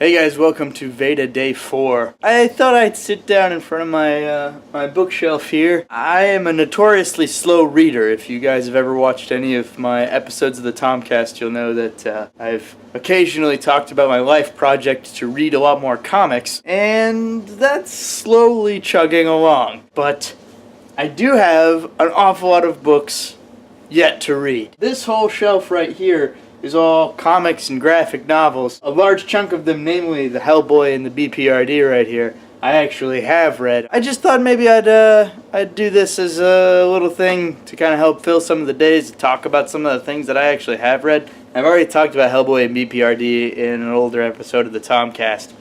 Hey guys, welcome to VEDA Day 4. I thought I'd sit down in front of my bookshelf here. I am a notoriously slow reader. If you guys have ever watched any of my episodes of the Tomcast, you'll know that I've occasionally talked about my life project to read a lot more comics, and that's slowly chugging along. But I do have an awful lot of books yet to read. This whole shelf right here is all comics and graphic novels. A large chunk of them, namely the Hellboy and the BPRD right here, I actually have read. I just thought maybe I'd do this as a little thing to kind of help fill some of the days to talk about some of the things that I actually have read. I've already talked about Hellboy and BPRD in an older episode of the Tomcast.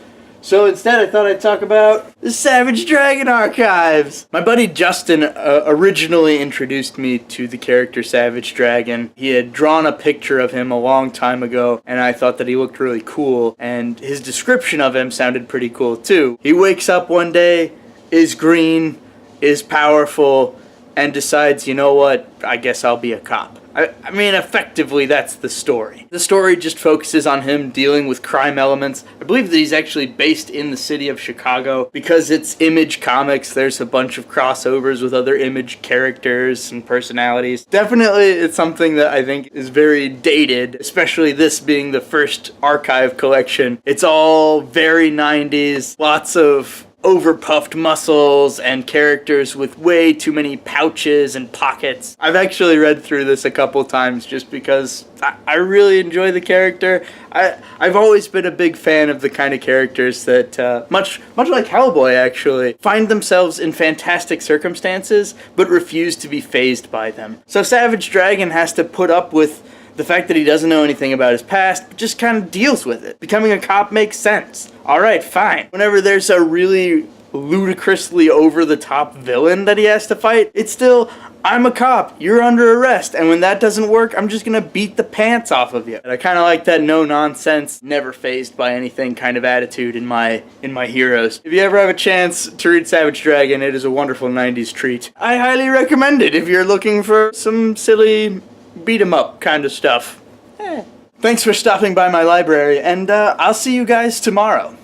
So instead I thought I'd talk about the Savage Dragon archives. My buddy Justin originally introduced me to the character Savage Dragon. He had drawn a picture of him a long time ago, and I thought that he looked really cool, and his description of him sounded pretty cool too. He wakes up one day, is green, is powerful, and decides, you know what, I guess I'll be a cop. I mean, effectively, that's the story. The story just focuses on him dealing with crime elements. I believe that he's actually based in the city of Chicago. Because it's Image Comics, there's a bunch of crossovers with other Image characters and personalities. Definitely, it's something that I think is very dated, especially this being the first archive collection. It's all very 90s, lots of overpuffed muscles and characters with way too many pouches and pockets. I've actually read through this a couple times just because I really enjoy the character. I've always been a big fan of the kind of characters that, much like Hellboy actually, find themselves in fantastic circumstances but refuse to be fazed by them. So Savage Dragon has to put up with the fact that he doesn't know anything about his past, but just kind of deals with it. Becoming a cop makes sense. Alright, fine. Whenever there's a really ludicrously over-the-top villain that he has to fight, it's still, I'm a cop, you're under arrest, and when that doesn't work, I'm just gonna beat the pants off of you. And I kinda like that no-nonsense, never fazed by anything kind of attitude in my heroes. If you ever have a chance to read Savage Dragon, it is a wonderful 90s treat. I highly recommend it if you're looking for some silly beat-em-up kind of stuff. Thanks for stopping by my library, and I'll see you guys tomorrow.